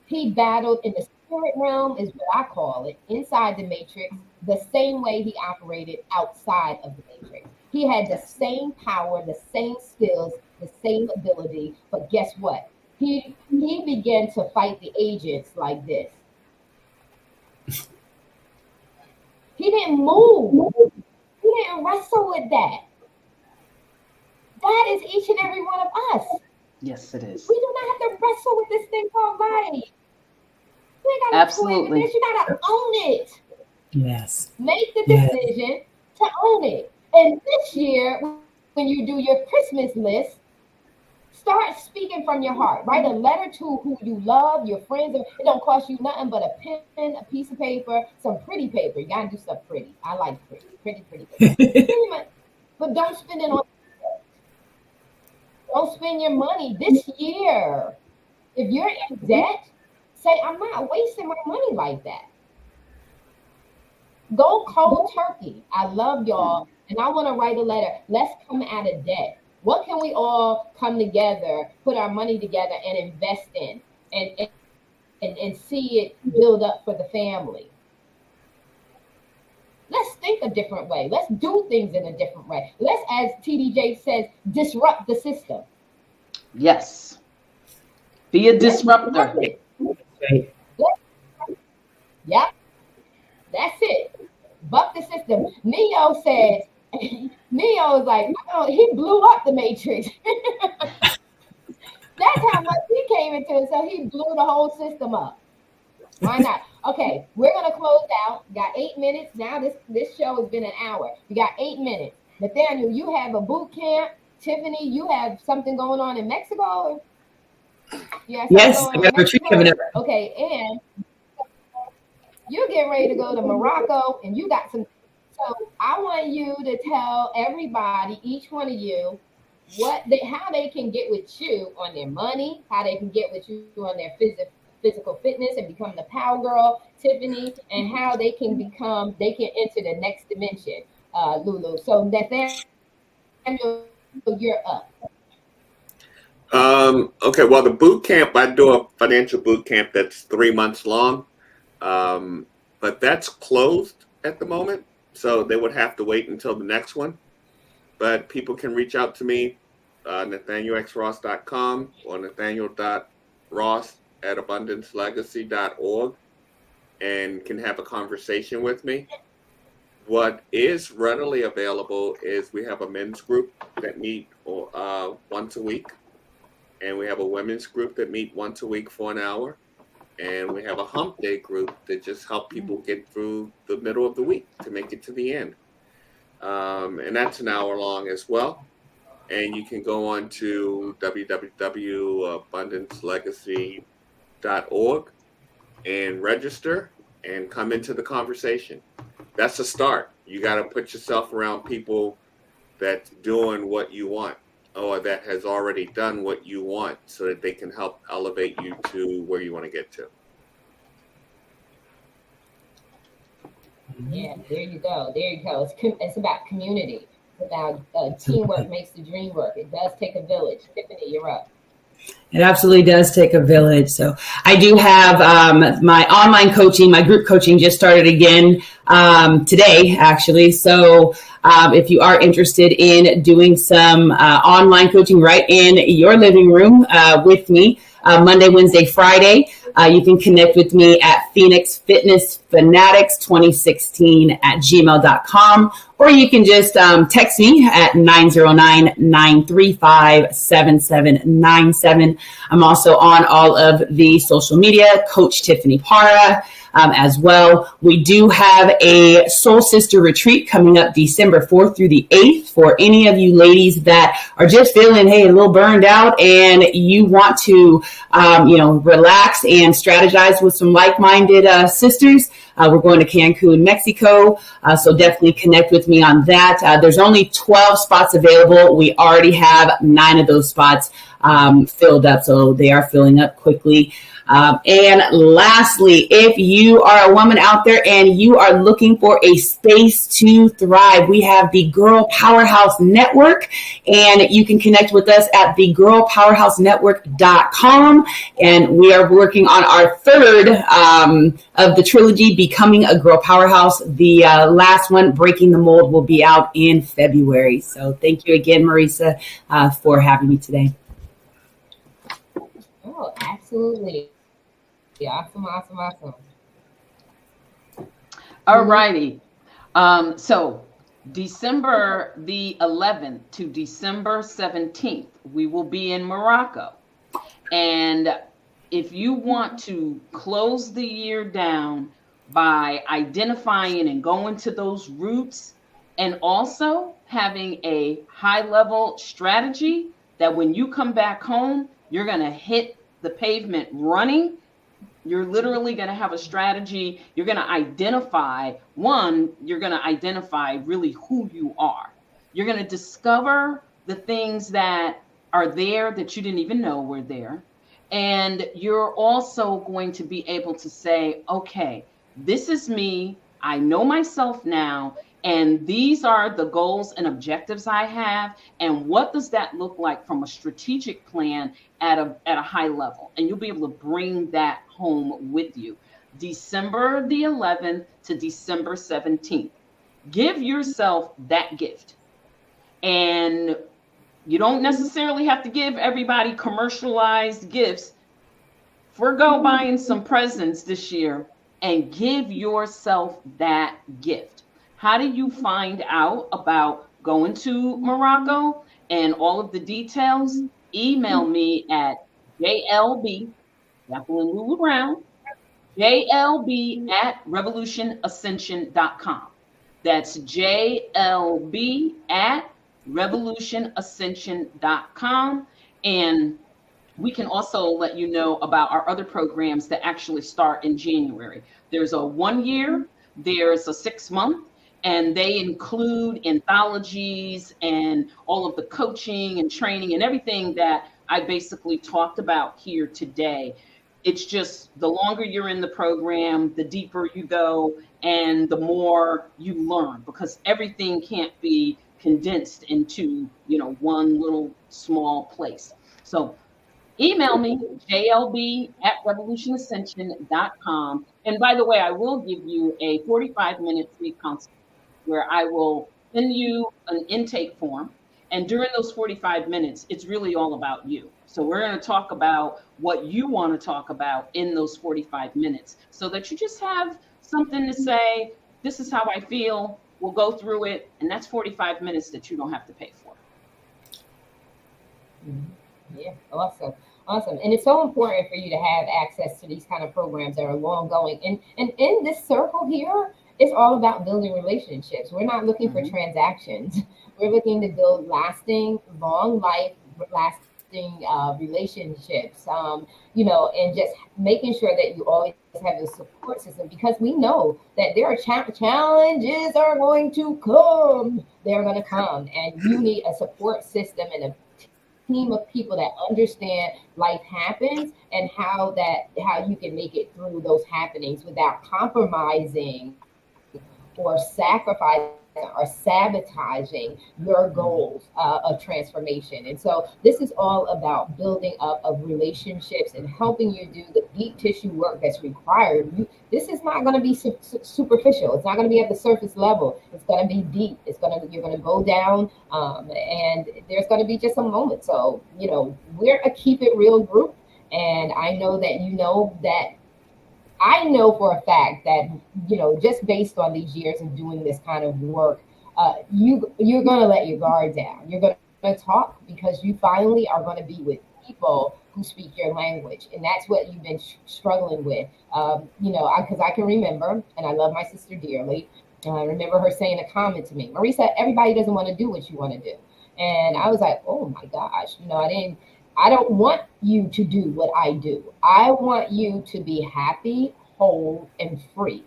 he battled in the spirit realm is what I call it, inside the matrix, the same way he operated outside of the matrix. He had the same power, the same skills, the same ability, but guess what? He began to fight the agents like this. He didn't move. He didn't wrestle with that. That is each and every one of us. Yes, it is. We do not have to wrestle with this thing called life. You ain't got to Absolutely. play with this. You got to own it. Yes. Make the decision to own it. And this year, when you do your Christmas list, start speaking from your heart. Write a letter to who you love, your friends. It don't cost you nothing but a pen, a piece of paper, some pretty paper. You got to do stuff pretty. I like pretty paper. But don't spend it on. Don't spend your money this year. If you're in debt, say, I'm not wasting my money like that. Go cold turkey. I love y'all. And I want to write a letter. Let's come out of debt. What can we all come together, put our money together and invest in and see it build up for the family? Let's think a different way. Let's do things in a different way. Let's, as TDJ says, disrupt the system. Yes. Be a disruptor. Right. Yep. That's it. Buck the system. Neo said, Neo was like, oh, he blew up the Matrix. That's how much he came into it. So he blew the whole system up. Why not? Okay, we're going to close out. Got 8 minutes. Now this show has been an hour. We got 8 minutes. Nathaniel, you have a boot camp. Tiffany, you have something going on in Mexico? Yes, I got a retreat coming up. Okay, and you're getting ready to go to Morocco, and you got some. So I want you to tell everybody, each one of you, how they can get with you on their money, how they can get with you on their physical fitness and become the power girl, Tiffany, and how they can enter the next dimension, Lulu. So Nathaniel, you're up. Okay, well, the boot camp, I do a financial boot camp that's 3 months long, but that's closed at the moment. So they would have to wait until the next one. But people can reach out to me, nathanielxross.com or nathaniel.ross@abundancelegacy.org, and can have a conversation with me. What is readily available is we have a men's group that meet once a week, and we have a women's group that meet once a week for an hour, and we have a hump day group that just help people get through the middle of the week to make it to the end. And that's an hour long as well. And you can go on to www.abundancelegacy.org and register and come into the conversation. That's a start. You got to put yourself around people that's doing what you want or that has already done what you want so that they can help elevate you to where you want to get to. Yeah, there you go. It's about community. It's about teamwork makes the dream work. It does take a village. Tiffany, you're up. It absolutely does take a village. So I do have my online coaching, my group coaching just started again today, actually. So if you are interested in doing some online coaching right in your living room with me, Monday, Wednesday, Friday, you can connect with me at phoenixfitnessfanatics2016@gmail.com, or you can just text me at 909-935-7797. I'm also on all of the social media, Coach Tiffany Para, as well. We do have a Soul Sister retreat coming up December 4th through the 8th for any of you ladies that are just feeling, a little burned out and you want to, relax and strategize with some like-minded sisters. We're going to Cancun, Mexico. So definitely connect with me on that. There's only 12 spots available. We already have 9 of those spots filled up. So they are filling up quickly. And lastly, if you are a woman out there and you are looking for a space to thrive, we have the Girl Powerhouse Network, and you can connect with us at thegirlpowerhousenetwork.com. And we are working on our third of the trilogy, Becoming a Girl Powerhouse. The last one, Breaking the Mold, will be out in February. So thank you again, Marissa, for having me today. Oh, absolutely. Awesome. All righty. So December the 11th to December 17th, we will be in Morocco. And if you want to close the year down by identifying and going to those roots, and also having a high-level strategy that when you come back home, you're going to hit the pavement running. You're literally going to have a strategy. You're going to identify, you're going to identify really who you are. You're going to discover the things that are there that you didn't even know were there. And you're also going to be able to say, okay, this is me. I know myself now. And these are the goals and objectives I have. And what does that look like from a strategic plan at a high level? And you'll be able to bring that home with you. December the 11th to December 17th. Give yourself that gift. And you don't necessarily have to give everybody commercialized gifts. Forgo buying some presents this year and give yourself that gift. How do you find out about going to Morocco and all of the details? Email me at JLB, Jacqueline Lulu Brown, JLB@revolutionascension.com. That's JLB@revolutionascension.com. And we can also let you know about our other programs that actually start in January. There's a 1 year, there's a 6 month, and they include anthologies and all of the coaching and training and everything that I basically talked about here today. It's just the longer you're in the program, the deeper you go and the more you learn, because everything can't be condensed into, one little small place. So email me, JLB@revolutionascension.com. And by the way, I will give you a 45-minute free consult where I will send you an intake form. And during those 45 minutes, it's really all about you. So we're going to talk about what you want to talk about in those 45 minutes so that you just have something to say, this is how I feel, we'll go through it. And that's 45 minutes that you don't have to pay for. Yeah, awesome. And it's so important for you to have access to these kind of programs that are long going. And in this circle here, it's all about building relationships. We're not looking for transactions. We're looking to build lasting, long life, lasting relationships, and just making sure that you always have a support system, because we know that there are challenges are going to come. They're going to come, and you need a support system and a team of people that understand life happens and how you can make it through those happenings without compromising or sacrificing or sabotaging your goals of transformation. And so this is all about building up of relationships and helping you do the deep tissue work that's required. This is not going to be superficial. It's not going to be at the surface level. It's going to be deep. You're going to go down, and there's going to be just a moment. So, we're a keep it real group. And I know that I know for a fact that, just based on these years of doing this kind of work, you're going to let your guard down. You're going to talk because you finally are going to be with people who speak your language. And that's what you've been struggling with. Because I can remember, and I love my sister dearly. I remember her saying a comment to me, Marissa, everybody doesn't want to do what you want to do. And I was like, oh my gosh, I don't want you to do what I do. I want you to be happy, whole, and free.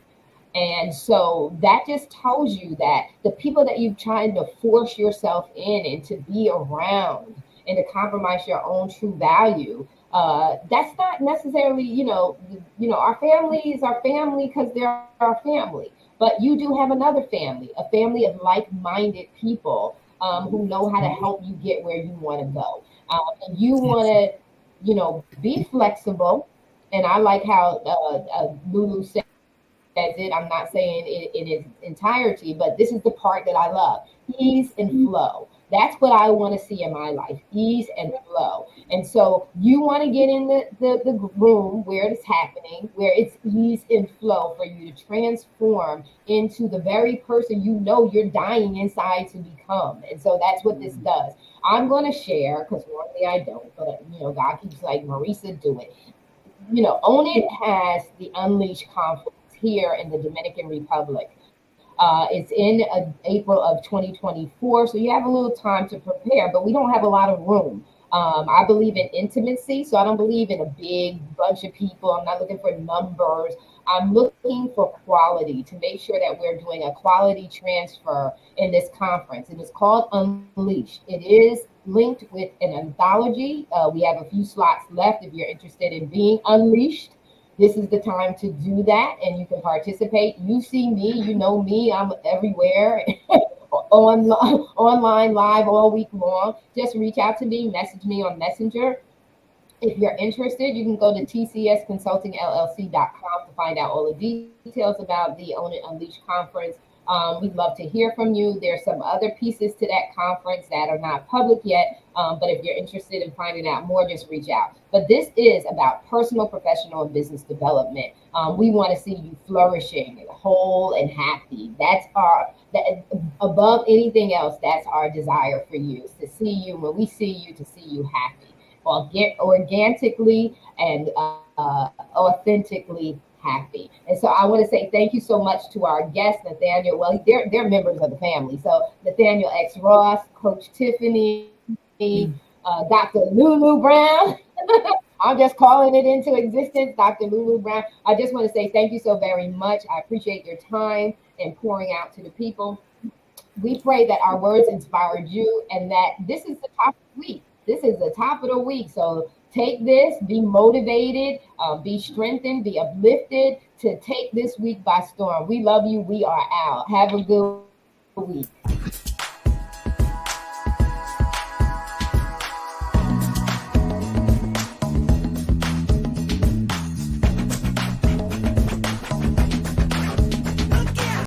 And so that just tells you that the people that you've tried to force yourself in and to be around and to compromise your own true value. That's not necessarily, our family is our family because they're our family. But you do have another family, a family of like-minded people who know how to help you get where you want to go. And you want to, be flexible. And I like how Lulu says it. I'm not saying it in its entirety, but this is the part that I love: ease and flow. That's what I want to see in my life: ease and flow. And so you want to get in the room where it's happening, where it's ease and flow for you to transform into the very person you're dying inside to become. And so that's what this does. I'm going to share, because normally I don't, but God keeps like, Marissa, do it. Own It has the Unleash conference here in the Dominican Republic. It's in April of 2024, so you have a little time to prepare, but we don't have a lot of room. I believe in intimacy, so I don't believe in a big bunch of people. I'm not looking for numbers. I'm looking for quality, to make sure that we're doing a quality transfer in this conference. And it's called Unleash. It is linked with an anthology. We have a few slots left if you're interested in being unleashed. This is the time to do that, and you can participate. You see me, you know me, I'm everywhere, online, live all week long. Just reach out to me, message me on Messenger. If you're interested, you can go to tcsconsultingllc.com to find out all the details about the Own It Unleash conference. We'd love to hear from you. There's some other pieces to that conference that are not public yet, but if you're interested in finding out more, just reach out. But this is about personal, professional, and business development. We want to see you flourishing, whole, and happy. Above anything else, that's our desire for you, is to see you, when we see you, to see you happy, organically and authentically happy. And so I want to say thank you so much to our guests, Nathaniel. Well, they're members of the family. So Nathaniel X. Ross, Coach Tiffany, Dr. Lulu Brown. I'm just calling it into existence, Dr. Lulu Brown. I just want to say thank you so very much. I appreciate your time and pouring out to the people. We pray that our words inspired you, and that this is the top of the week. This is the top of the week. So take this, be motivated, be strengthened, be uplifted to take this week by storm. We love you. We are out. Have a good week.